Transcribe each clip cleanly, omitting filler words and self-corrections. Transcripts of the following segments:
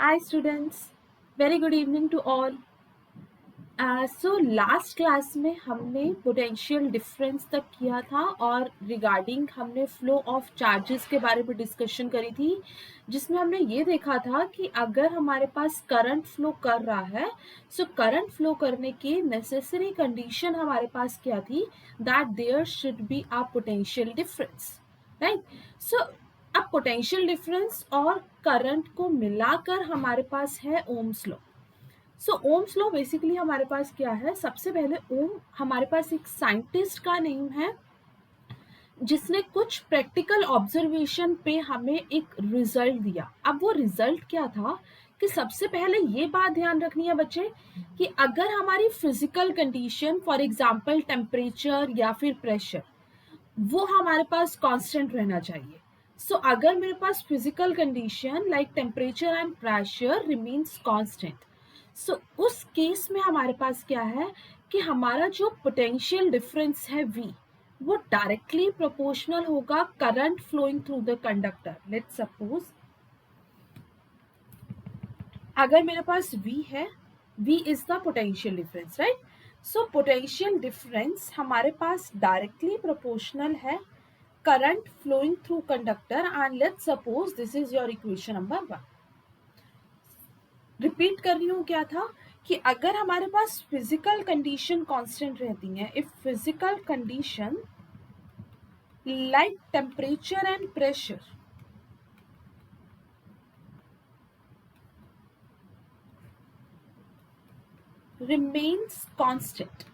Hi students, very good evening to all. So last class में हमने potential difference तक किया था और रिगार्डिंग हमने फ्लो ऑफ चार्जेस के बारे में डिस्कशन करी थी, जिसमें हमने ये देखा था कि अगर हमारे पास करंट फ्लो कर रहा है, सो करंट फ्लो करने की नेसेसरी कंडीशन हमारे पास क्या थी, that there should be a potential difference, right. So अब पोटेंशियल डिफरेंस और करंट को मिलाकर हमारे पास है ओम्स लॉ. सो ओम्स लॉ बेसिकली हमारे पास क्या है, सबसे पहले ओम हमारे पास एक साइंटिस्ट का नेम है जिसने कुछ प्रैक्टिकल ऑब्जर्वेशन पे हमें एक रिजल्ट दिया. अब वो रिजल्ट क्या था कि सबसे पहले ये बात ध्यान रखनी है बच्चे कि अगर हमारी physical condition for example temperature या फिर प्रेशर वो हमारे पास कांस्टेंट रहना चाहिए. सो अगर मेरे पास physical condition like temperature and pressure remains constant, so उस केस में हमारे पास क्या है कि हमारा जो पोटेंशियल डिफरेंस है V वो डायरेक्टली प्रोपोर्शनल होगा current flowing through the conductor. Let's suppose अगर मेरे पास V है, V is the potential difference, right. So potential difference हमारे पास डायरेक्टली प्रोपोर्शनल है current flowing through conductor and let's suppose this is your equation number 1. Repeat कर रही हूँ क्या था कि अगर हमारे पास फिजिकल कंडीशन कांस्टेंट रहती है, if physical condition like temperature and pressure remains constant,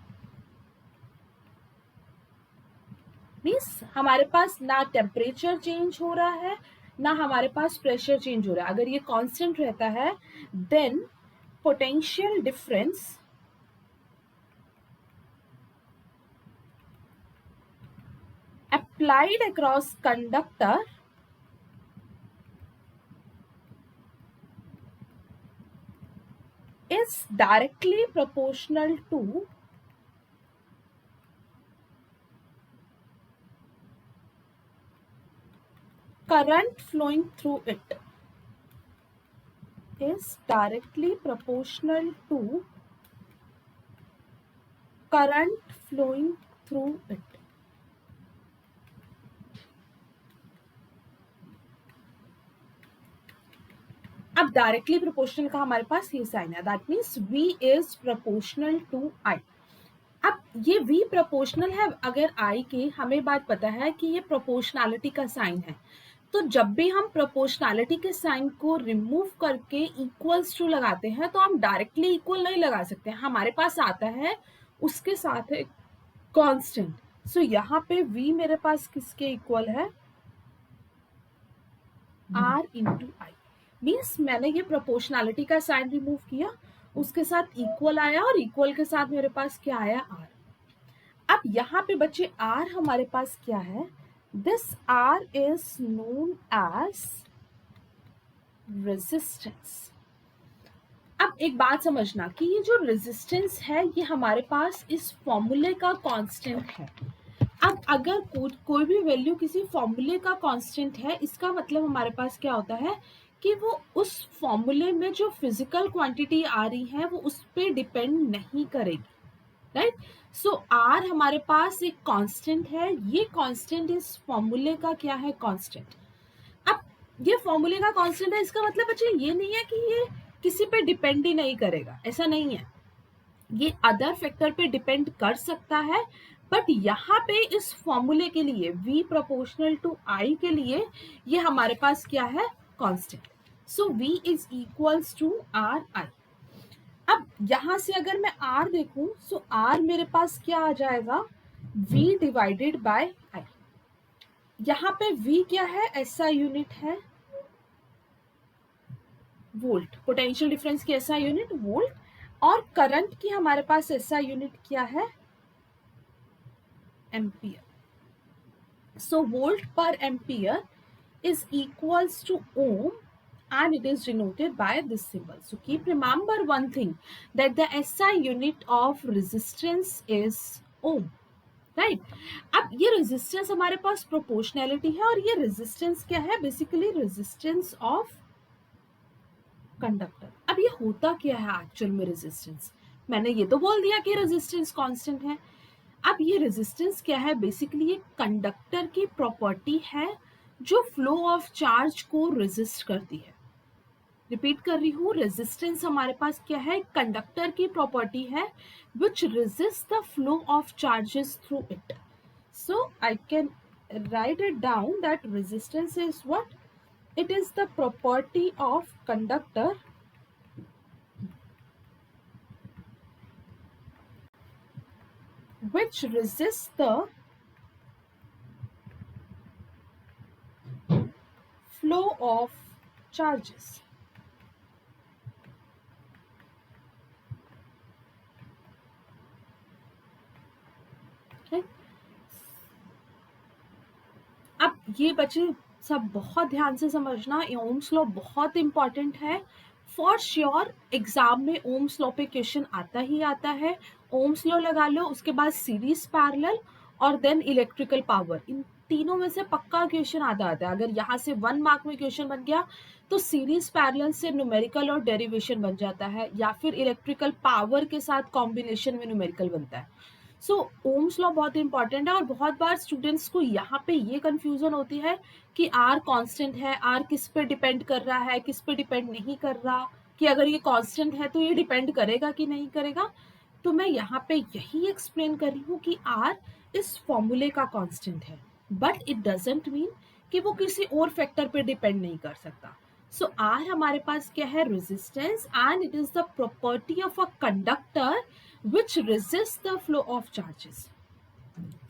means हमारे पास ना टेम्परेचर चेंज हो रहा है ना हमारे पास प्रेशर चेंज हो रहा है, अगर ये कांस्टेंट रहता है then potential difference applied across conductor is directly proportional to current flowing through it, is directly proportional to current flowing through it. अब डायरेक्टली प्रोपोर्शनल का हमारे पास ये साइन है, that means V is proportional to I. अब ये V proportional है अगर I के, हमें बात पता है कि ये प्रोपोर्शनैलिटी का साइन है, तो जब भी हम प्रोपोर्शनैलिटी के साइन को रिमूव करके इक्वल्स टू लगाते हैं तो हम डायरेक्टली इक्वल नहीं लगा सकते, हमारे पास आता है उसके साथ है कांस्टेंट. सो यहाँ पे V मेरे पास किसके इक्वल है, R इंटू आई. मीन्स मैंने ये प्रोपोर्शनैलिटी का साइन रिमूव किया, उसके साथ इक्वल आया और इक्वल के साथ मेरे पास क्या आया, R. अब यहाँ पे बच्चे R हमारे पास क्या है, this R is known as resistance. अब एक बात समझना कि ये जो रेजिस्टेंस है ये हमारे पास इस फॉर्मूले का कांस्टेंट है. अब अगर कोई भी वैल्यू किसी फॉर्मूले का कांस्टेंट है, इसका मतलब हमारे पास क्या होता है कि वो उस फॉर्मूले में जो फिजिकल क्वांटिटी आ रही है वो उस पर डिपेंड नहीं करेगी, राइट. सो आर हमारे पास एक कांस्टेंट है, ये कांस्टेंट इस फॉर्मूले का क्या है, कांस्टेंट. अब ये फॉर्मूले का कांस्टेंट है, इसका मतलब बच्चे ये नहीं है कि ये किसी पे डिपेंड ही नहीं करेगा, ऐसा नहीं है, ये अदर फैक्टर पे डिपेंड कर सकता है. बट यहाँ पे इस फॉर्मूले के लिए V प्रोपोर्शनल टू I के लिए ये हमारे पास क्या है, constant. So V is equals to R I. अब यहां से अगर मैं R देखूं सो R मेरे पास क्या आ जाएगा, V डिवाइडेड बाय I. यहाँ पे V क्या है, SI यूनिट है, वोल्ट. पोटेंशियल डिफरेंस की SI यूनिट वोल्ट, और करंट की हमारे पास SI यूनिट क्या है, ampere. So volt per ampere is equals to ohm and it is denoted by this symbol. So keep remember one thing, that the SI unit of resistance is ohm, right. अब ये resistance हमारे पास proportionality है और ये resistance क्या है, basically resistance of conductor. अब ये होता क्या है एक्चुअल में रेजिस्टेंस? मैंने ये तो बोल दिया कि रेजिस्टेंस कांस्टेंट है। अब ये रेजिस्टेंस क्या है? बेसिकली ये कंडक्टर की प्रॉपर्टी है जो फ्लो ऑफ चार्ज को रेजिस्ट करती है। रिपीट कर रही हूँ, रेजिस्टेंस हमारे पास क्या है? कंडक्टर की प्रॉपर्टी है विच resist the flow of charges through it. So I can write it down that resistance is what? It is the property of conductor which resists the flow of charges. Okay? अब ये बच्चे सब बहुत ध्यान से समझना, Ohm's law बहुत important है फॉर श्योर। एग्जाम में ओम्स लॉ पे क्वेश्चन आता ही आता है। ओम्स लॉ लगा लो, उसके बाद सीरीज पैरेलल और देन इलेक्ट्रिकल पावर, इन तीनों में से पक्का क्वेश्चन आता है। अगर यहाँ से 1 मार्क में क्वेश्चन बन गया तो सीरीज पैरेलल से न्यूमेरिकल और डेरिवेशन बन जाता है, या फिर इलेक्ट्रिकल पावर के साथ कॉम्बिनेशन में न्यूमेरिकल बनता है। सो ओम्स लॉ बहुत इंपॉर्टेंट है। और बहुत बार स्टूडेंट्स को यहाँ पे ये कंफ्यूजन होती है कि आर कांस्टेंट है, आर किस पे डिपेंड कर रहा है, किस पे डिपेंड नहीं कर रहा, कि अगर ये कांस्टेंट है तो ये डिपेंड करेगा कि नहीं करेगा। तो मैं यहाँ पे यही एक्सप्लेन कर रही हूँ कि आर इस फॉर्मूले का कांस्टेंट है, बट इट डजेंट मीन कि वो किसी और फैक्टर पे डिपेंड नहीं कर सकता। सो आर हमारे पास क्या है? Resistance, and it is the property of a conductor which resist the flow of charges।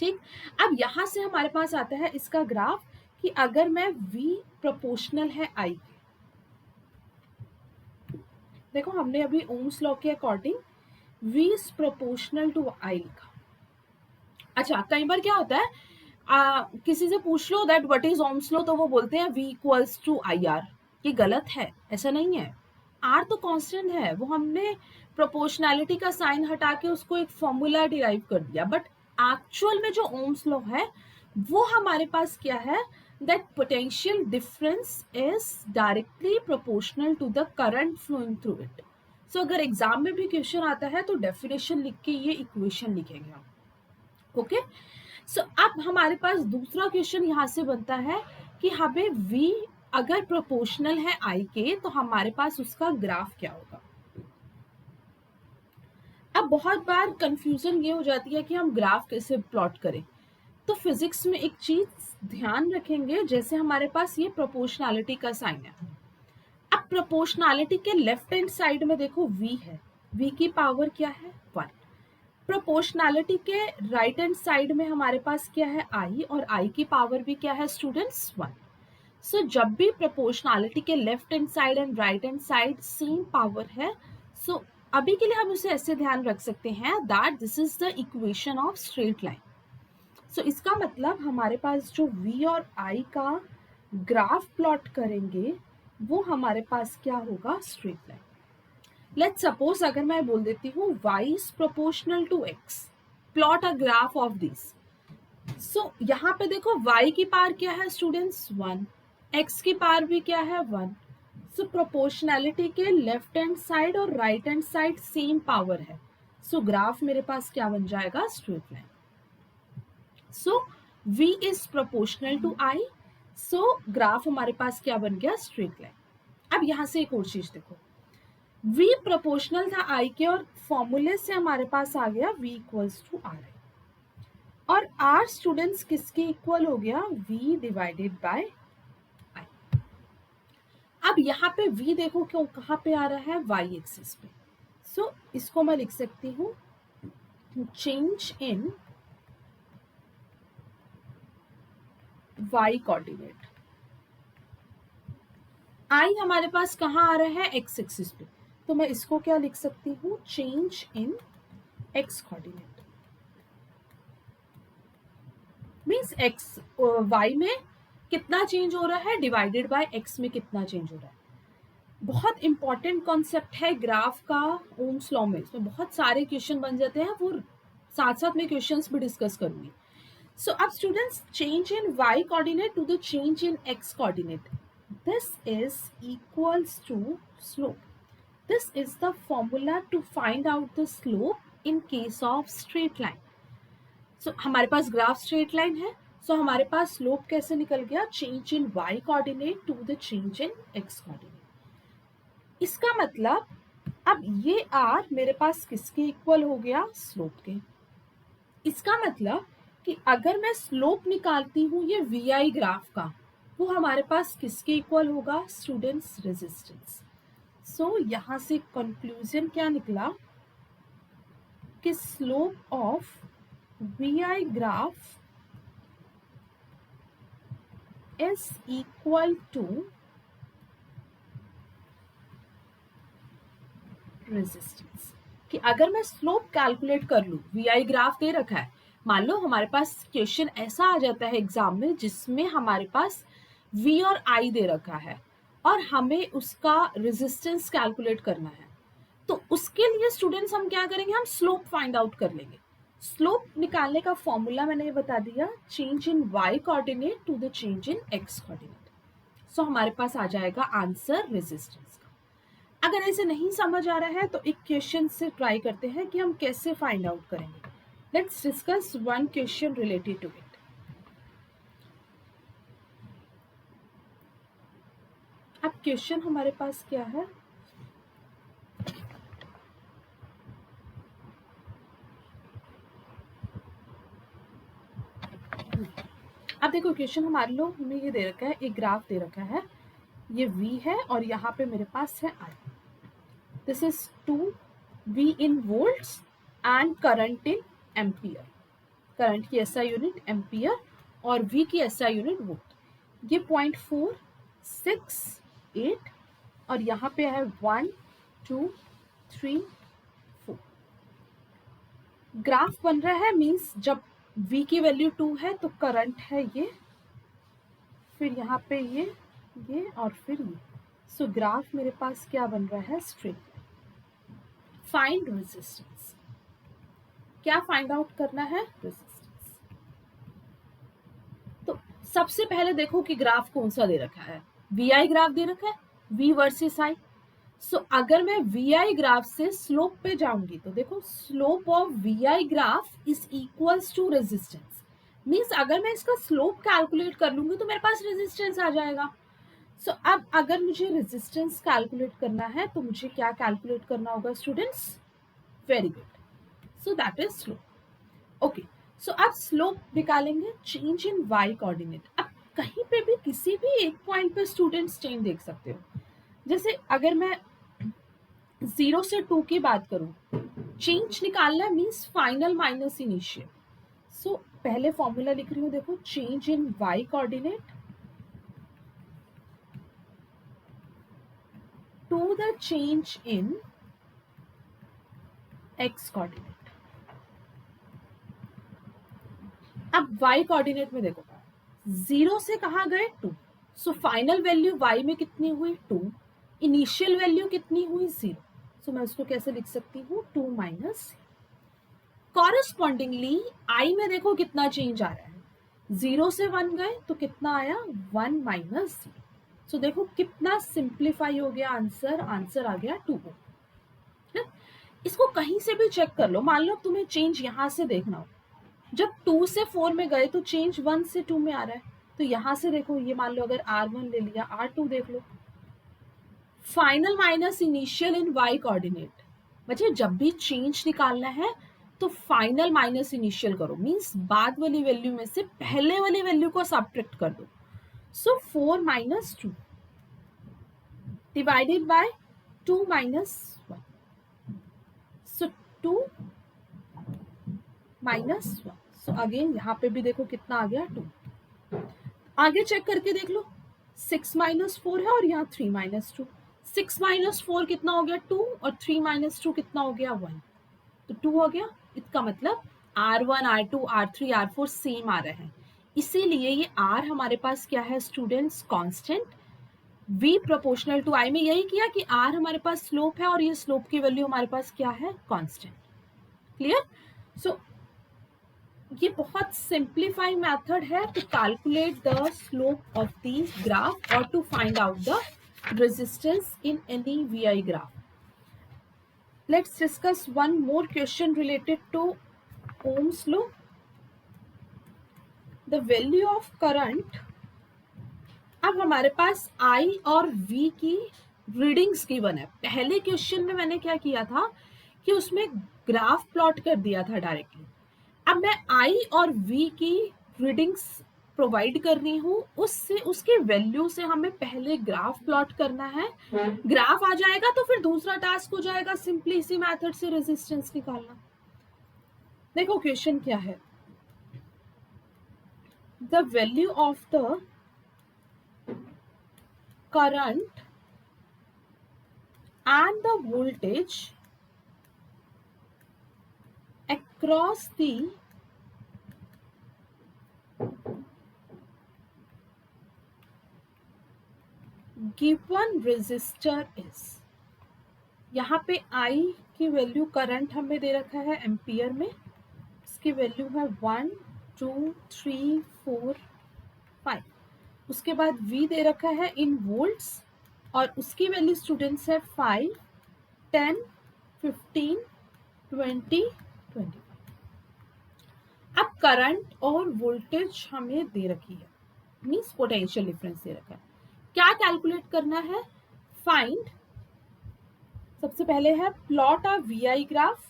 ठीक, अब यहां से हमारे पास आता है इसका ग्राफ कि अगर मैं V प्रोपोर्शनल है I, देखो हमने अभी ओम्स लॉ के according V is proportional to I लिखा। अच्छा, कई बार क्या होता है, किसी से पूछ लो that what is Ohm's law, तो वो बोलते हैं V इक्वल्स टू IR। ये गलत है, ऐसा नहीं है। आर तो कांस्टेंट है, वो हमने प्रोपोर्शनैलिटी का साइन हटा के उसको एक फॉर्मूला डिराइव कर दिया, बट एक्चुअल में जो ओम्स लॉ है वो हमारे पास क्या है? That potential difference is directly proportional to the current flowing through it. So अगर एग्जाम में भी क्वेश्चन आता है तो डेफिनेशन लिख के ये इक्वेशन लिखेंगे हम। ओके, सो अब हमारे पास दूसरा क्वेश्चन यहाँ से बनता है कि हमें V अगर प्रोपोर्शनल है I के तो हमारे पास उसका ग्राफ क्या होगा। अब बहुत बार कंफ्यूजन ये हो जाती है कि हम ग्राफ कैसे प्लॉट करें। तो फिजिक्स में एक चीज ध्यान रखेंगे, जैसे हमारे पास ये प्रोपोर्शनैलिटी का साइन है। अब प्रोपोर्शनैलिटी के लेफ्ट हैंड साइड में देखो V है, V की पावर क्या है? 1। प्रोपोर्शनैलिटी के राइट हैंड साइड में हमारे पास क्या है? I, और I की पावर भी क्या है स्टूडेंट्स? 1। सो जब भी प्रोपोर्शनैलिटी के left hand side and right hand side same power है, सो अभी के लिए हम उसे ऐसे ध्यान रख सकते हैं that this is the equation of straight line. So इसका मतलब हमारे पास जो V और I का ग्राफ प्लॉट करेंगे वो हमारे पास क्या होगा? Straight line. लेट्स सपोज अगर मैं बोल देती हूँ y is proportional to x, plot a graph of this. So यहाँ पे देखो y की पावर क्या है स्टूडेंट्स? 1, x की पावर भी क्या है? 1। सो प्रोपोर्शनैलिटी के लेफ्ट हैंड साइड और right hand side same power है, सो ग्राफ मेरे पास क्या बन जाएगा? Straight line. So v is proportional to I, so graph हमारे पास क्या बन गया? Straight line. अब यहाँ से एक और चीज देखो, V प्रोपोर्शनल था I के और फॉर्मूले से हमारे पास आ गया V इक्वल्स टू RI, और R स्टूडेंट्स किसके इक्वल हो गया? V divided by I। अब यहाँ पे V देखो क्यों कहाँ पे आ रहा है? Y एक्सिस पे। सो इसको मैं लिख सकती हूँ change in Y coordinate. I हमारे पास कहाँ आ रहा है? X एक्सिस पे, तो मैं इसको क्या लिख सकती हूँ? Change in X coordinate. Means X Y में कितना चेंज हो रहा है डिवाइडेड बाय एक्स में कितना चेंज हो रहा है। बहुत इंपॉर्टेंट कॉन्सेप्ट है ग्राफ का ओम्स लॉ में, इसमें बहुत सारे क्वेश्चन बन जाते हैं, वो साथ साथ में क्वेश्चंस भी डिस्कस करूंगी। सो अब students, change in Y coordinate to the change in X coordinate, this is equals to slope. This is the formula to find out the slope in case of straight line. So हमारे पास graph straight line है, सो हमारे पास slope कैसे निकल गया, change in y coordinate to the change in x coordinate. इसका मतलब अब ये r मेरे पास किसके इक्वल हो गया, स्लोप के। इसका मतलब कि अगर मैं स्लोप निकालती हूँ ये vi ग्राफ का, वो हमारे पास किसके इक्वल होगा, स्टूडेंट्स, रेजिस्टेंस। सो यहाँ से कंक्लूजन क्या निकला कि slope of vi graph is equal to resistance. कि अगर मैं स्लोप कैलकुलेट कर लूँ, vi ग्राफ दे रखा है, मान लो हमारे पास क्वेश्चन ऐसा आ जाता है एग्जाम में जिसमें हमारे पास v और i दे रखा है और हमें उसका रेजिस्टेंस कैलकुलेट करना है, तो उसके लिए स्टूडेंट्स हम क्या करेंगे, हम स्लोप फाइंड आउट कर लेंगे। स्लोप निकालने का फॉर्मूला मैंने बता दिया, change in y coordinate to the change in x coordinate. So हमारे पास आ जाएगा आंसर रेजिस्टेंस का। अगर ऐसे नहीं समझ आ रहा है तो एक क्वेश्चन से ट्राई करते हैं कि हम कैसे फाइंड आउट करेंगे। Let's discuss one question related to it. अब क्वेश्चन हमारे पास क्या है, अब देखो क्वेश्चन हमारे लोग हमें ये दे रखा है, एक ग्राफ दे रखा है, ये v है और यहाँ पे मेरे पास है i। This is 2v in volts and current in ampere. Current की SI यूनिट एम्पियर और v की SI यूनिट वोल्ट। ये 0.468 और यहाँ पे है 1 2 3 4। ग्राफ बन रहा है, मीन्स जब v की वैल्यू 2 है तो करंट है ये, फिर यहाँ पे ये और फिर ये। सो ग्राफ मेरे पास क्या बन रहा है, स्ट्रेट। फाइंड रेजिस्टेंस, क्या फाइंड आउट करना है, रेजिस्टेंस। तो सबसे पहले देखो कि ग्राफ कौन सा दे रखा है, vi ग्राफ दे रखा है, v वर्सेस i। सो अगर मैं vi ग्राफ से स्लोप पे जाऊंगी तो देखो slope of vi graph is equals to resistance, means अगर मैं इसका स्लोप कैलकुलेट कर लूंगी तो मेरे पास रेजिस्टेंस आ जाएगा। सो अब अगर मुझे रेजिस्टेंस कैलकुलेट करना है तो मुझे क्या कैलकुलेट करना होगा students, very good, so that is slope. Okay, so अब स्लोप निकालेंगे, चेंज इन y कोऑर्डिनेट। अब कहीं पे भी किसी भी एक पॉइंट पे स्टूडेंट्स चेंज देख सकते हो, जैसे अगर मैं 0 से 2 की बात करूं, चेंज निकालना है मीन्स फाइनल माइनस इनिशियल। सो पहले फॉर्मूला लिख रही हूं, देखो change in y coordinate to the change in x coordinate. अब y कोऑर्डिनेट में देखो 0 से कहाँ गए 2, सो फाइनल वैल्यू y में कितनी हुई 2, इनिशियल वैल्यू कितनी हुई 0। सो मैं उसको कैसे लिख सकती हूँ, 2 माइनस। कॉरेस्पॉन्डिंगली i में देखो कितना चेंज आ रहा है, 0 से 1 गए तो कितना आया 1 माइनस 0। सो देखो कितना सिंप्लीफाई हो गया आंसर, आंसर आ गया 2 ओम। इसको कहीं से भी चेक कर लो, मान लो तुम्हें चेंज यहाँ से देखना हो, जब 2 से 4 में गए तो चेंज 1 से 2 में आ रहा है, तो यहाँ से देखो ये मान लो अगर R1 ले लिया, R2 देख लो, final minus initial in y coordinate. बच्चे जब भी चेंज निकालना है तो फाइनल माइनस इनिशियल करो, मीन्स बाद वाली वैल्यू में से पहले वाली वैल्यू को सब्ट्रैक्ट कर दो। So 4 minus 2 divided by 2 minus 1. So 2 minus 1. So again यहाँ पे भी देखो कितना आ गया 2। आगे चेक करके देख लो, 6 minus 4 है और यहाँ 3 minus 2। 6 minus 4 कितना हो गया 2 और 3 minus 2 कितना हो गया 1, तो 2 हो गया। इसका मतलब R1 R2 R3 R4 same आ रहे हैं, इसीलिए ये R हमारे पास क्या है students, constant. V proportional to I में यही किया कि R हमारे पास स्लोप है और ये स्लोप की वैल्यू हमारे पास क्या है, कांस्टेंट। क्लियर? सो ये बहुत सिंप्लीफाई मेथड है to calculate the slope of the graph और to find out the resistance in any VI graph. Let's discuss one more question related to Ohm's law. The value of current. अब हमारे पास I और V की readings given है. पहले question में मैंने क्या किया था कि उसमें ग्राफ प्लॉट कर दिया था डायरेक्टली. अब मैं I और V की रीडिंग्स प्रोवाइड कर रही हूँ, उससे उसके वैल्यू से हमें पहले ग्राफ प्लॉट करना है. ग्राफ आ जाएगा तो फिर दूसरा टास्क हो जाएगा सिंपली इसी मेथड से रेजिस्टेंस निकालना. देखो क्वेश्चन क्या है. The value of the current and the voltage across the given resistor is. यहाँ पे I की वैल्यू करंट हमें दे रखा है एम्पियर में, इसकी वैल्यू है 1 2 3 4 5. उसके बाद V दे रखा है इन वोल्ट्स और उसकी वैल्यू स्टूडेंट्स है 5 10 15 20 20. अब करंट और वोल्टेज हमें दे रखी है, मीन्स पोटेंशियल डिफरेंस दे रखा है. क्या कैलकुलेट करना है? फाइंड, सबसे पहले है plot a VI graph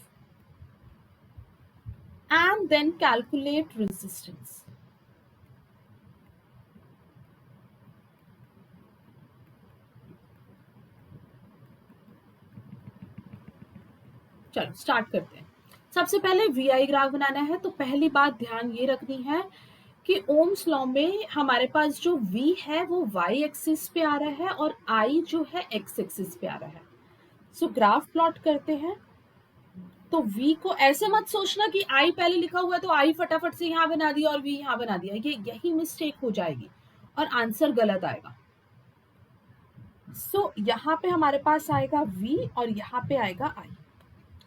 and then calculate resistance. चलो स्टार्ट करते हैं. सबसे पहले VI ग्राफ बनाना है तो पहली बात ध्यान ये रखनी है कि ओम्स लॉ में हमारे पास जो V है वो Y एक्सिस पे आ रहा है और I जो है X एक्सिस पे आ रहा है. सो ग्राफ प्लॉट करते हैं. तो V को ऐसे मत सोचना कि I पहले लिखा हुआ है तो I फटाफट से यहाँ बना दिया और V यहाँ बना दिया, ये यही मिस्टेक हो जाएगी और आंसर गलत आएगा. सो यहाँ पे हमारे पास आएगा V और यहाँ पे आएगा I.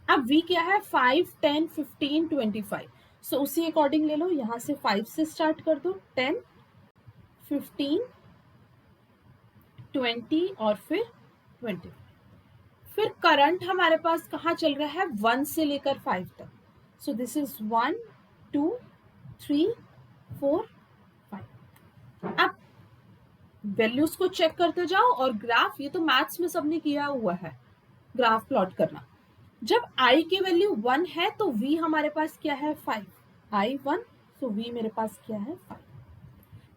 अब V क्या है? 5 10 15 25. सो उसी अकॉर्डिंग ले लो, यहाँ से 5 से स्टार्ट कर दो, 10 15 20 और फिर 20. फिर करंट हमारे पास कहाँ चल रहा है? 1 से लेकर 5 तक. So this is 1 2 3 4 5. अब वैल्यूज को चेक करते जाओ और ग्राफ, ये तो मैथ्स में सबने किया हुआ है ग्राफ प्लॉट करना. जब I की वैल्यू 1 है तो V हमारे पास क्या है? 5. I 1 तो V मेरे पास क्या है? 5.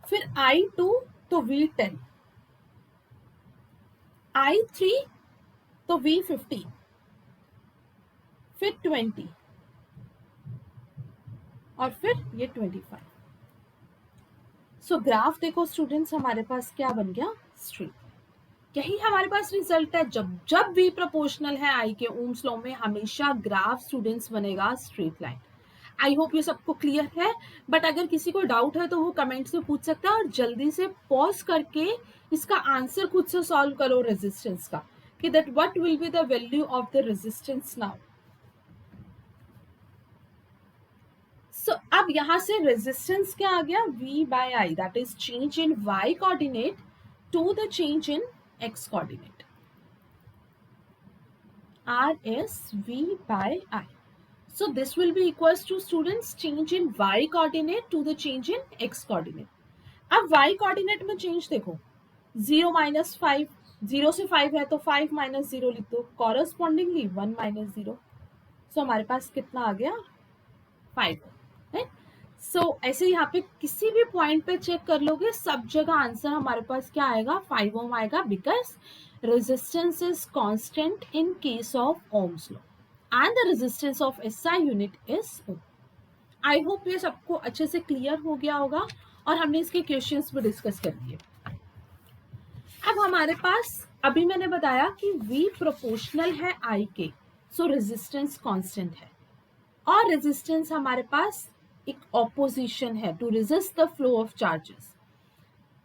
फिर I 2 तो V 10. I 3 तो V 15. फिर 20 और फिर ये 25. सो ग्राफ देखो स्टूडेंट्स, हमारे पास क्या बन गया? स्ट्रेट. यही हमारे पास रिजल्ट है. जब जब V प्रोपोर्शनल है I के ओम्स लॉ में हमेशा ग्राफ स्टूडेंट्स बनेगा स्ट्रेट लाइन. आई होप ये सबको क्लियर है. बट अगर किसी को डाउट है तो वो कमेंट्स में पूछ सकता है और जल्दी से पॉज करके इसका आंसर खुद से सॉल्व करो रेजिस्टेंस का, कि that what will be the value of the resistance now. So अब यहां से रेजिस्टेंस क्या आ गया? V by I, that is change in Y coordinate to the change in X coordinate. R is V by I. So this will be equals to students change in Y coordinate to the change in X coordinate. अब Y coordinate में change देखो, 0 minus 5, 0 से 5 है तो 5 minus 0 लिख दो, correspondingly 1 minus 0. So हमारे पास कितना आ गया? 5. है. So ऐसे यहाँ पे किसी भी पॉइंट पे चेक कर लोगे, सब जगह आंसर हमारे पास क्या आएगा? 5 ओम आएगा, because resistance is constant in case of Ohm's law and the resistance of SI unit is ohm. I hope ये सबको अच्छे से क्लियर हो गया होगा और हमने इसके क्वेश्चंस भी डिस्कस कर दिए. अब हमारे पास अभी मैंने बताया कि V प्रोपोर्शनल है I के, सो रेजिस्टेंस कांस्टेंट है और रेजिस्टेंस हमारे पास एक ऑपोजिशन है to resist the flow of charges.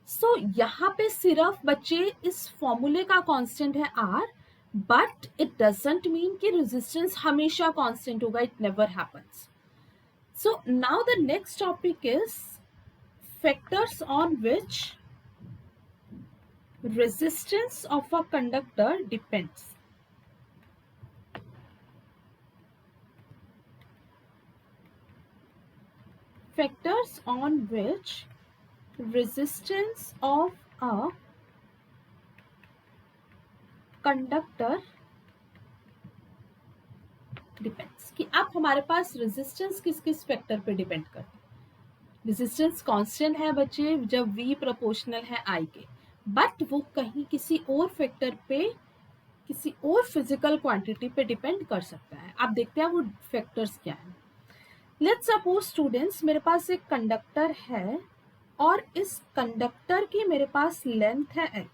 So यहाँ पे सिर्फ बच्चे इस फॉर्मूले का कांस्टेंट है R, but it doesn't mean कि resistance हमेशा constant होगा. It never happens. So now the next topic is factors on which resistance of a conductor depends. factors on which resistance of a conductor depends, कि अब हमारे पास resistance किस किस factor पे depend करता है। रेजिस्टेंस कांस्टेंट है बच्चे जब V प्रोपोर्शनल है I के, बट वो कहीं किसी और फैक्टर पे, किसी और फिजिकल क्वांटिटी पे डिपेंड कर सकता है। आप देखते हैं वो फैक्टर्स क्या है। लेट्स सपोज स्टूडेंट्स, मेरे पास एक कंडक्टर है और इस कंडक्टर की मेरे पास लेंथ है L।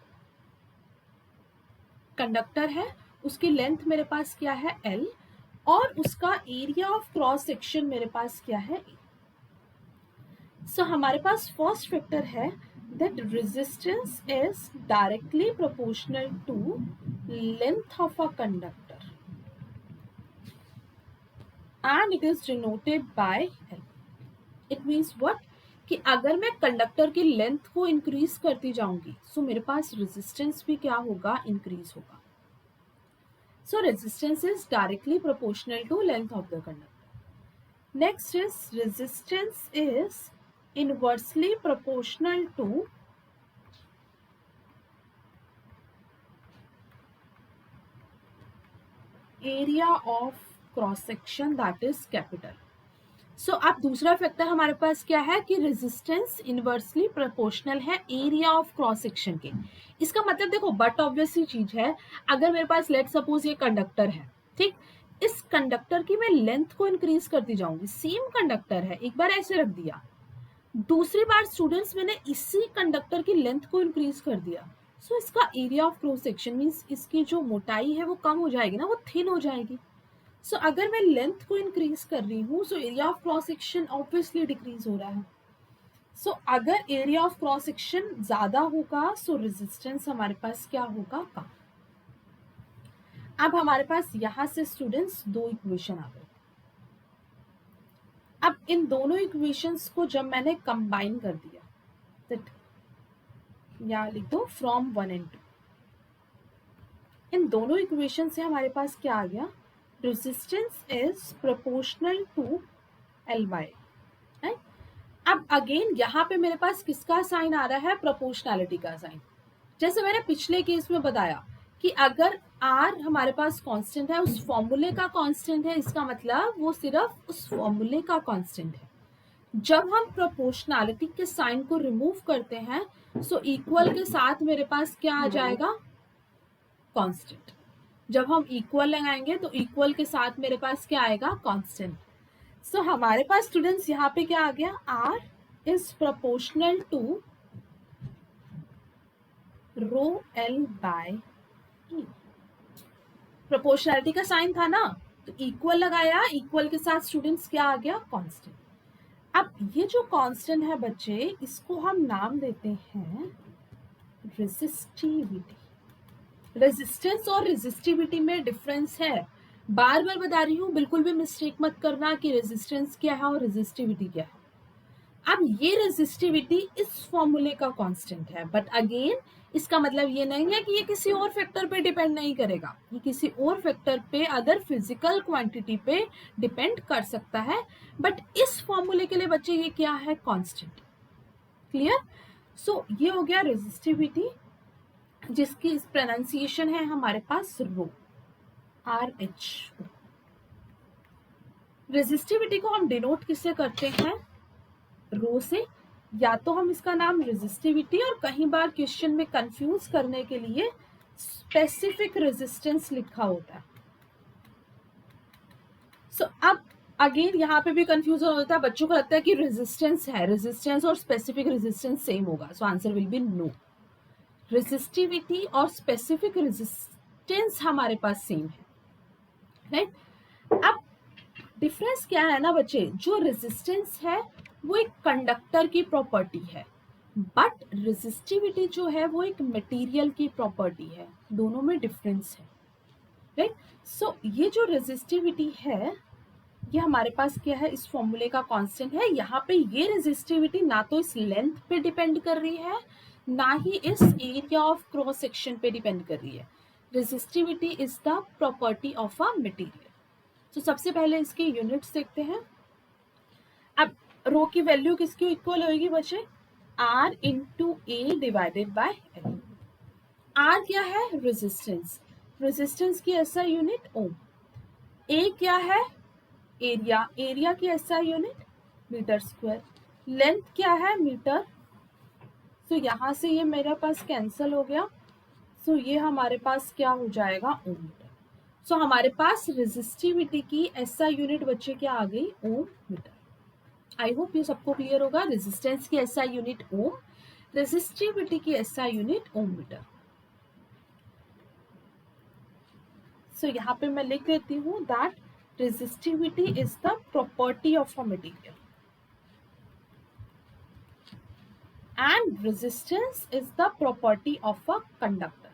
कंडक्टर है, उसकी लेंथ मेरे पास क्या है L, और उसका एरिया ऑफ क्रॉस सेक्शन मेरे पास क्या है A। सो हमारे पास फर्स्ट फैक्टर है that resistance is directly proportional to length of a conductor and it is denoted by L. It means what, कि अगर मैं कंडक्टर की लेंथ को इंक्रीज करती जाऊंगी सो मेरे पास रेजिस्टेंस भी क्या होगा, इंक्रीज होगा। So resistance is directly proportional to length of the conductor. Next is resistance is inversely proportional to area of cross section that is capital। सो अब दूसरा फैक्टर हमारे पास क्या है कि रेजिस्टेंस इनवर्सली प्रोपोर्शनल है एरिया ऑफ क्रॉस सेक्शन के। इसका मतलब देखो बट ऑब्वियस ही चीज है, अगर मेरे पास लेट सपोज ये कंडक्टर है, ठीक, इस कंडक्टर की मैं लेंथ को इंक्रीज करती जाऊंगी, सेम कंडक्टर है, एक बार ऐसे रख दिया, दूसरी बार स्टूडेंट्स मैंने इसी कंडक्टर की लेंथ को इंक्रीज कर दिया, सो इसका area of cross section means इसकी जो मोटाई है वो कम हो जाएगी ना, वो थिन हो जाएगी। सो अगर मैं लेंथ को इंक्रीज कर रही हूँ so area of cross section obviously decrease हो रहा है। सो अगर एरिया ऑफ क्रॉस सेक्शन ज्यादा होगा सो रेजिस्टेंस हमारे पास क्या होगा, कम। अब हमारे पास यहां से स्टूडेंट्स दो इक्वेशन आ गए। अब इन दोनों इक्वेशंस को जब मैंने कंबाइन कर दिया, दैट यहाँ लिख दो फ्रॉम 1 and 2, इन दोनों इक्वेशन से हमारे पास क्या आ गया, resistance is proportional to L by A। अब अगेन यहाँ पे मेरे पास किसका साइन आ रहा है, प्रोपोर्शनैलिटी का साइन। जैसे मैंने पिछले केस में बताया कि अगर R हमारे पास कांस्टेंट है, उस फॉर्मूले का कांस्टेंट है, इसका मतलब वो सिर्फ उस फॉर्मूले का कांस्टेंट है। जब हम प्रोपोर्शनैलिटी के साइन को रिमूव करते हैं सो इक्वल के साथ मेरे पास क्या आ जाएगा, कांस्टेंट। जब हम इक्वल लगाएंगे तो इक्वल के साथ मेरे पास क्या आएगा, कांस्टेंट। सो हमारे पास स्टूडेंट्स यहाँ पे क्या आ गया, R is proportional to rho L by E। Proportionality का साइन था ना, तो इक्वल लगाया, इक्वल के साथ स्टूडेंट्स क्या आ गया, कांस्टेंट। अब ये जो कांस्टेंट है बच्चे, इसको हम नाम देते हैं रेजिस्टिविटी। रेजिस्टेंस और रेजिस्टिविटी में डिफरेंस है, बार बार बता रही हूँ, बिल्कुल भी मिस्टेक मत करना कि रेजिस्टेंस क्या है और रेजिस्टिविटी क्या है। अब ये रेजिस्टिविटी इस फॉर्मूले का कांस्टेंट है, बट अगेन इसका मतलब ये नहीं है कि ये किसी और फैक्टर पे डिपेंड नहीं करेगा, ये किसी और फैक्टर पे, अदर फिजिकल क्वांटिटी पे डिपेंड कर सकता है, बट इस फॉर्मूले के लिए बच्चे ये क्या है, कांस्टेंट। क्लियर। सो ये हो गया रेजिस्टिविटी, जिसकी इस प्रोनाउंसिएशन है हमारे पास रो, RH। रेजिस्टिविटी को हम डिनोट किससे करते हैं, रो से। या तो हम इसका नाम रेजिस्टिविटी, और कई बार क्वेश्चन में कंफ्यूज करने के लिए स्पेसिफिक रेजिस्टेंस लिखा होता है। सो अब अगेन यहाँ पे भी कंफ्यूज होता है, बच्चों को लगता है कि रेजिस्टेंस है, रेजिस्टेंस और स्पेसिफिक रेजिस्टेंस सेम होगा, so answer will be no. Resistivity और स्पेसिफिक रेजिस्टेंस हमारे पास सेम है, राइट। अब डिफरेंस क्या है ना बच्चे, जो रेजिस्टेंस है वो एक कंडक्टर की प्रॉपर्टी है, बट रेजिस्टिविटी जो है वो एक मटेरियल की प्रॉपर्टी है, दोनों में डिफरेंस है, राइट। सो ये जो रेजिस्टिविटी है ये हमारे पास क्या है, इस फॉर्मूले का कांस्टेंट है। यहाँ पे ये रेजिस्टिविटी ना तो इस लेंथ पे डिपेंड कर रही है, ना ही इस एरिया ऑफ क्रॉस सेक्शन पे डिपेंड कर रही है। Resistivity is the property of a material. तो सबसे पहले इसके यूनिट्स देखते हैं। अब रो की वैल्यू किसकी इक्वल होगी बच्चे? R into A divided by L. R क्या है? रेजिस्टेंस, रेजिस्टेंस की एसआई यूनिट ओम। ए क्या है? एरिया, एरिया की SI unit metre square. Length क्या है? मीटर। सो यहाँ से ये मेरे पास कैंसल हो गया। सो ये हमारे पास क्या हो जाएगा? ओम मीटर। सो हमारे पास रेजिस्टिविटी की एसआई यूनिट बच्चे क्या आ गई? ओम मीटर। आई होप ये सबको क्लियर होगा। रेजिस्टेंस की एसआई यूनिट ओम, रेजिस्टिविटी की एसआई यूनिट ओम मीटर। सो यहाँ पे मैं लिख देती हूँ that resistivity is the property of a material and resistance is the property of a conductor.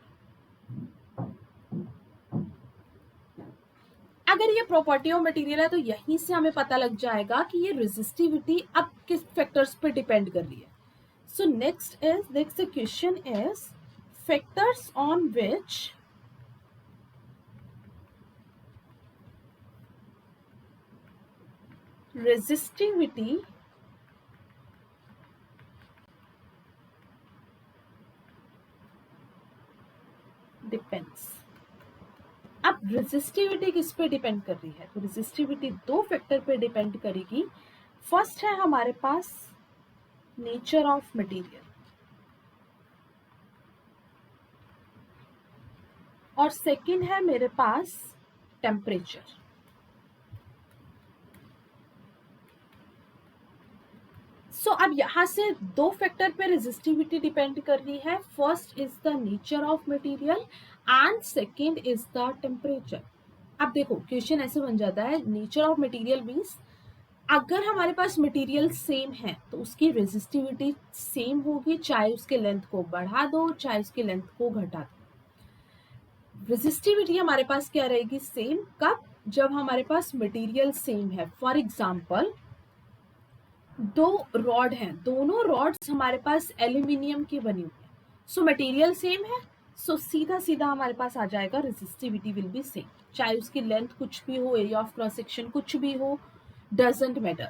अगर ये प्रॉपर्टी ऑफ मटेरियल है तो यहीं से हमें पता लग जाएगा कि ये रेजिस्टिविटी अब किस फैक्टर्स पे डिपेंड कर रही है. So next question is factors on which resistivity depends. अब रेजिस्टिविटी किस पे डिपेंड कर रही है? तो रेजिस्टिविटी दो फैक्टर पे डिपेंड करेगी. फर्स्ट है हमारे पास नेचर ऑफ मटेरियल और सेकंड है मेरे पास टेम्परेचर. सो अब यहां से दो फैक्टर पे रेजिस्टिविटी डिपेंड कर रही है. First is the nature of material and second is the temperature. अब देखो क्वेश्चन ऐसे बन जाता है, नेचर ऑफ मटेरियल मीन्स अगर हमारे पास मटेरियल सेम है तो उसकी रेजिस्टिविटी सेम होगी, चाहे उसके लेंथ को बढ़ा दो चाहे उसके लेंथ को घटा दो. रेजिस्टिविटी हमारे पास क्या रहेगी? सेम. कब? जब हमारे पास मटेरियल सेम है. फॉर एग्जांपल दो रॉड हैं, दोनों रॉड्स हमारे पास एल्यूमिनियम की बनी हुई है. सो मटेरियल सेम है, सो सीधा सीधा हमारे पास आ जाएगा रेजिस्टिविटी विल बी सेम, चाहे उसकी लेंथ कुछ भी हो, एरिया ऑफ क्रॉस सेक्शन कुछ भी हो, डजंट मैटर.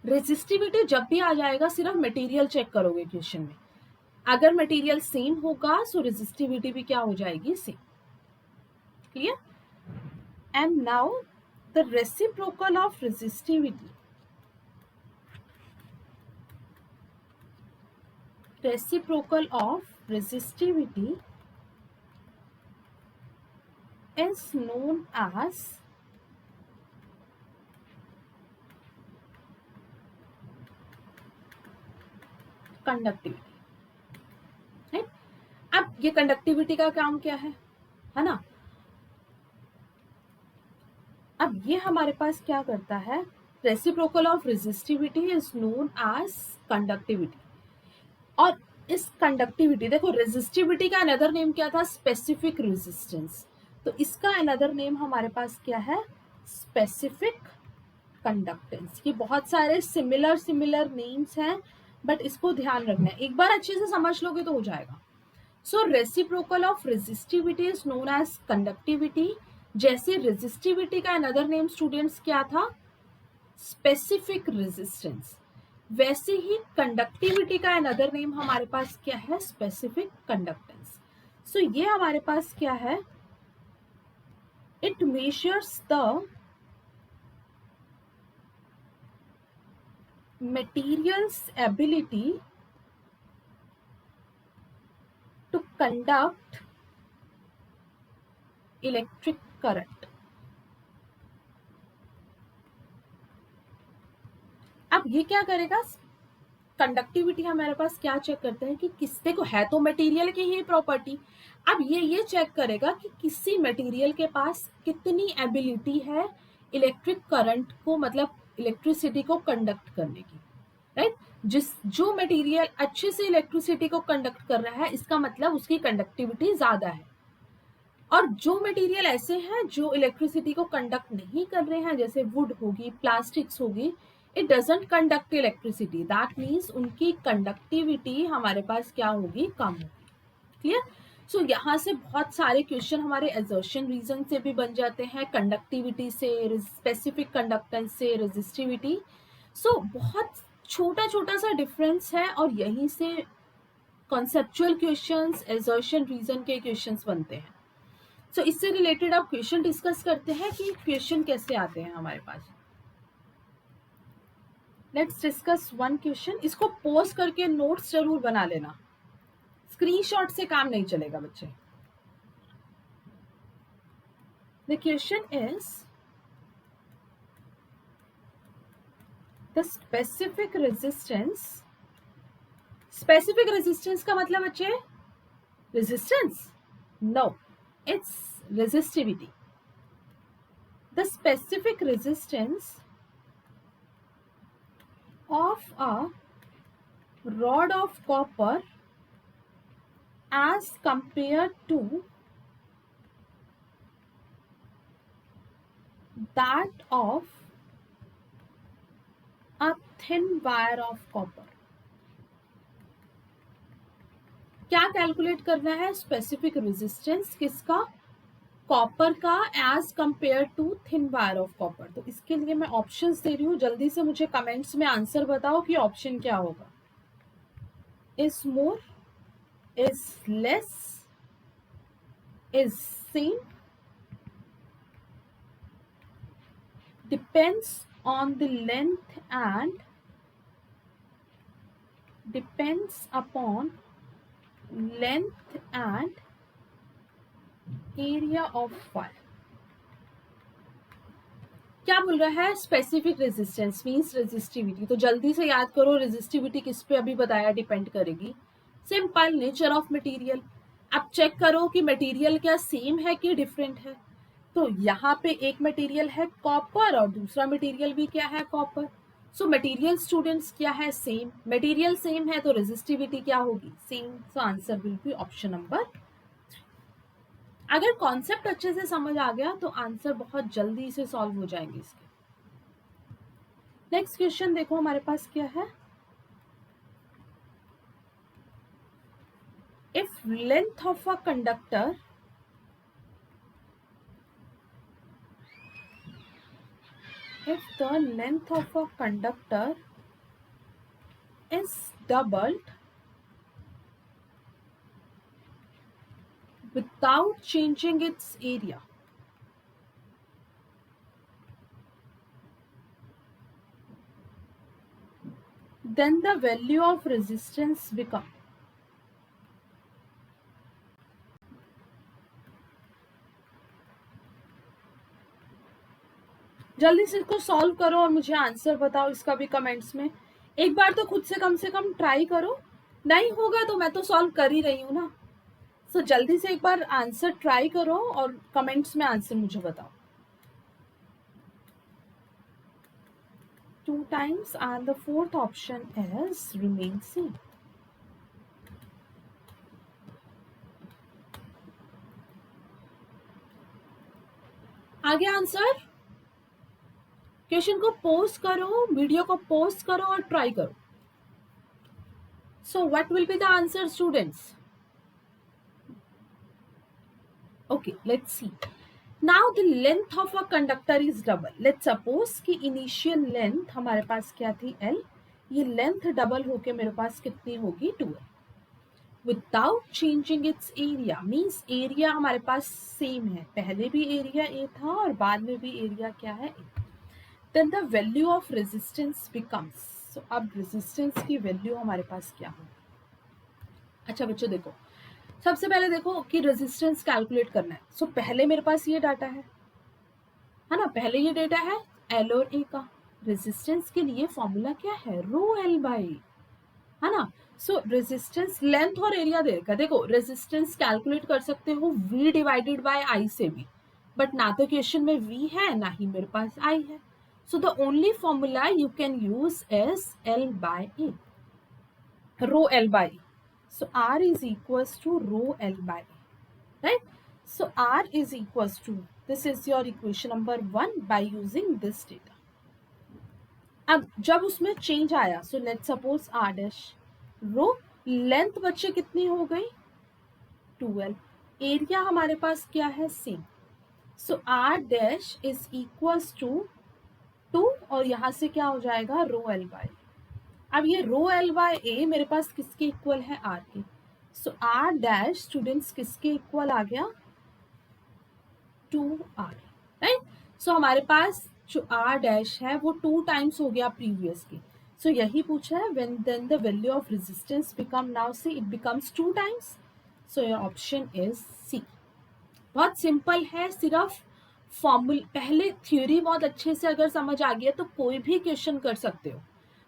रेजिस्टिविटी जब भी आ जाएगा सिर्फ मटेरियल चेक करोगे क्वेश्चन में. अगर मटेरियल सेम होगा सो रेजिस्टिविटी भी क्या हो जाएगी? Same. Clear? And now the reciprocal of resistivity. Reciprocal of resistivity is known as conductivity. right? अब ये कंडक्टिविटी का काम क्या है ना? अब ये हमारे पास क्या करता है? Reciprocal of resistivity is known as conductivity. और इस कंडक्टिविटी देखो, रेजिस्टिविटी का अनदर नेम क्या था? Specific resistance. तो इसका अनदर नेम हमारे पास क्या है? Specific conductance. ये बहुत सारे सिमिलर नेम्स हैं बट इसको ध्यान रखना है. एक बार अच्छे से समझ लोगे तो हो जाएगा. So reciprocal of resistivity is known as conductivity. जैसे रेजिस्टिविटी का अनदर नेम स्टूडेंट्स क्या था? Specific resistance. वैसे ही कंडक्टिविटी का अनदर नेम हमारे पास क्या है? Specific conductance. सो ये हमारे पास क्या है? It measures the material's ability to conduct electric current. अब ये क्या करेगा? कंडक्टिविटी हमारे पास क्या चेक करता है कि किससे को है तो मटेरियल की ही प्रॉपर्टी. अब ये चेक करेगा कि किसी मटेरियल के पास कितनी एबिलिटी है इलेक्ट्रिक करंट को, मतलब इलेक्ट्रिसिटी को कंडक्ट करने की. राइट? जो मटेरियल अच्छे से इलेक्ट्रिसिटी को कंडक्ट कर रहा है इसका मतलब उसकी कंडक्टिविटी ज्यादा है. और जो मटेरियल ऐसे हैं जो इलेक्ट्रिसिटी को कंडक्ट नहीं कर रहे हैं, जैसे वुड होगी, प्लास्टिक्स होगी, it doesn't conduct electricity. That means उनकी कंडक्टिविटी हमारे पास क्या होगी? कम होगी. क्लियर? सो यहाँ से बहुत सारे क्वेश्चन हमारे असर्शन रीजन से भी बन जाते हैं, कंडक्टिविटी से, स्पेसिफिक कंडक्टेंस से, रेजिस्टिविटी. सो बहुत छोटा छोटा सा डिफरेंस है और यहीं से कॉन्सेप्चुअल क्वेश्चंस, एजर्शन, रीजन के क्वेश्चंस बनते हैं. सो इससे रिलेटेड आप क्वेश्चन डिस्कस करते हैं कि क्वेश्चन कैसे आते हैं हमारे पास. Let's discuss one question. इसको पोज करके नोट्स जरूर बना लेना, स्क्रीनशॉट से काम नहीं चलेगा बच्चे. The question is the specific resistance. Specific resistance का मतलब बच्चे resistance? No, it's resistivity. The specific resistance of a rod of copper as compared to that of a thin wire of copper. क्या calculate करना है? Specific resistance किसका? Copper का as compare to thin wire of copper. तो इसके लिए मैं options दे रही हूँ, जल्दी से मुझे कमेंट्स में आंसर बताओ कि ऑप्शन क्या होगा. Is more, is less, is same, depends on the length and depends upon length and area of wire. क्या बोल रहा है? Specific resistance means resistivity. तो जल्दी से याद करो, रेजिस्टिविटी किस पे अभी बताया डिपेंड करेगी? Simple, nature of material. अब चेक करो कि मटेरियल क्या सेम है कि डिफरेंट है. तो यहाँ पे एक मटेरियल है कॉपर और दूसरा मटेरियल भी क्या है? कॉपर. सो मटेरियल स्टूडेंट्स क्या है? सेम. मटेरियल सेम है तो रेजिस्टिविटी क्या होगी? Same. So answer will B option number. अगर कॉन्सेप्ट अच्छे से समझ आ गया तो आंसर बहुत जल्दी से सॉल्व हो जाएंगे इसके. नेक्स्ट क्वेश्चन देखो हमारे पास क्या है. If length of a conductor if the length of a conductor is doubled without changing its area, then the value of resistance become. जल्दी से इसको सॉल्व करो और मुझे आंसर बताओ इसका भी कमेंट्स में. एक बार तो खुद से कम ट्राई करो. नहीं होगा तो मैं तो सॉल्व कर ही रही हूँ ना. सो जल्दी से एक बार आंसर ट्राई करो और कमेंट्स में आंसर मुझे बताओ. 2 times and the fourth option is remain same. आगे आंसर. क्वेश्चन को पोस्ट करो, वीडियो को पोस्ट करो और ट्राई करो. So what will be the answer students? Okay, let's see. Now the length of a conductor is double. Let's suppose कि initial length हमारे पास क्या थी? L. ये लेंथ डबल होके मेरे पास कितनी होगी? 2L. Without changing it's area means area हमारे पास सेम है. पहले भी एरिया ए था और बाद में भी एरिया क्या है? A. Then the value of resistance becomes. So अब रेजिस्टेंस की वैल्यू हमारे पास क्या होगी? अच्छा बच्चों देखो, सबसे पहले देखो कि रेजिस्टेंस कैलकुलेट करना है. सो पहले मेरे पास ये डाटा है ना? पहले ये डेटा है L और A का. रेजिस्टेंस के लिए फॉर्मूला क्या है? रो L बाई, है ना? सो रेजिस्टेंस, लेंथ और एरिया देगा. देखो रेजिस्टेंस कैलकुलेट कर सकते हो V डिवाइडेड बाय I से भी, बट ना तो क्वेश्चन में V है ना ही मेरे पास I है. So the only formula you can use is L by A, rho L by E. So R is equals to rho L by A, right? So R is equals to, this is your equation number 1 by using this data. अब जब उसमें change आया, so let's suppose R dash rho, length बच्चे कितनी हो गई? 2L. Area हमारे पास क्या है? Same. So R dash is equals to 2 और यहाँ से क्या हो जाएगा? रो L by. अब ये रो एल बाय ए मेरे पास किसके इक्वल है, आर के। सो आर डैश स्टूडेंट्स किसके इक्वल आ गया, 2r, राइट। सो हमारे पास जो r डैश है वो 2 टाइम्स हो गया प्रीवियस की। सो यही पूछा है, when then the value of resistance become, now see it becomes 2 times. So your option is C. बहुत सिंपल है, सिर्फ फॉर्मूल पहले थ्योरी बहुत अच्छे से अगर समझ आ गया तो कोई भी क्वेश्चन कर सकते हो।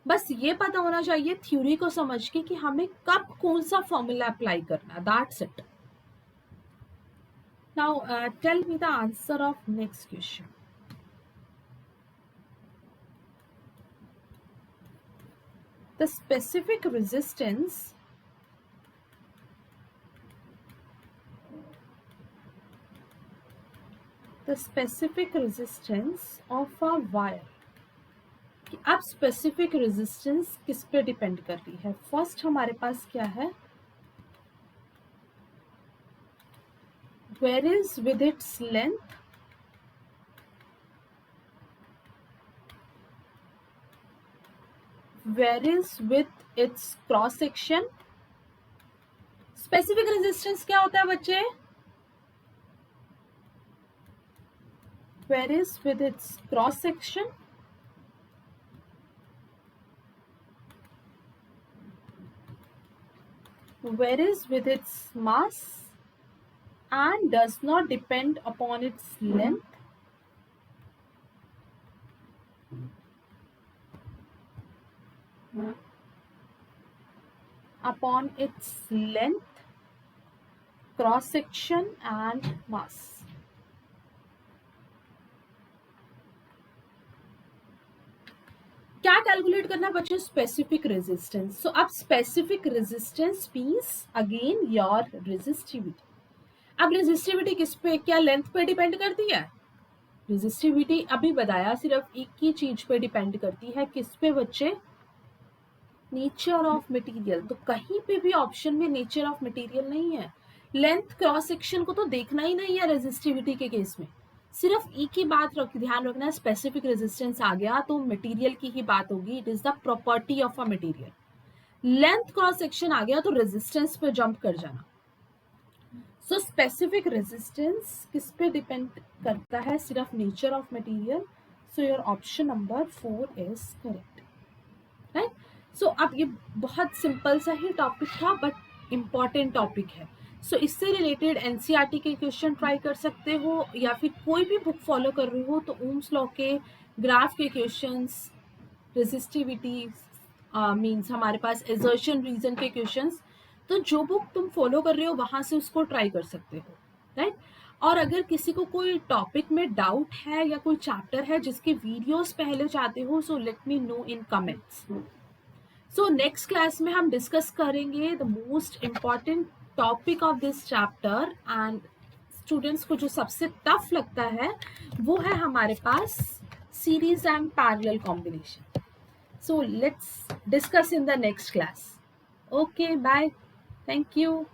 बस ये पता होना चाहिए थ्योरी को समझ के कि हमें कब कौन सा फॉर्मूला अप्लाई करना, that's it. Now, tell me the answer of next question. The specific resistance of a wire. अब specific resistance किस पे डिपेंड कर रही है? फर्स्ट हमारे पास क्या है, varies with its length, varies with its cross section. Specific resistance क्या होता है बच्चे? varies with its cross section, varies with its mass, and does not depend upon its length, cross section and mass. क्या calculate करना बच्चों? Specific resistance. So अब specific resistance means again your resistivity. अब resistivity किस पे, क्या length पे depend करती है? रेजिस्टिविटी अभी बताया सिर्फ एक ही चीज पे डिपेंड करती है, किस पे बच्चे? Nature of material. तो कहीं पे भी ऑप्शन में नेचर ऑफ मटेरियल नहीं है। लेंथ क्रॉस सेक्शन को तो देखना ही नहीं है रेजिस्टिविटी के केस में। सिर्फ एक ही बात ध्यान रखना है, स्पेसिफिक रेजिस्टेंस आ गया तो मटेरियल की ही बात होगी, it is the property of a material. Length cross section आ गया तो रेजिस्टेंस पे जंप कर जाना। सो स्पेसिफिक रेजिस्टेंस किस पे डिपेंड करता है? सिर्फ nature of material. So your option number 4 is correct, right. So अब ये बहुत सिंपल सा ही टॉपिक था बट इम्पॉर्टेंट टॉपिक है। सो इससे रिलेटेड एनसीईआरटी के क्वेश्चन ट्राई कर सकते हो, या फिर कोई भी बुक फॉलो कर रहे हो तो ओम्स लॉ के ग्राफ के क्वेश्चंस, रेजिस्टिविटी मींस हमारे पास एजर्शन रीजन के क्वेश्चंस, तो जो बुक तुम फॉलो कर रहे हो वहां से उसको ट्राई कर सकते हो, राइट। और अगर किसी को कोई टॉपिक में डाउट है या कोई चैप्टर है जिसके वीडियोस पहले चाहते हो, so let me know in comments. So next class में हम डिस्कस करेंगे the most important topic of this chapter, and students को जो सबसे टफ लगता है वो है हमारे पास series and parallel combination. So let's discuss in the next class. Okay, bye, thank you.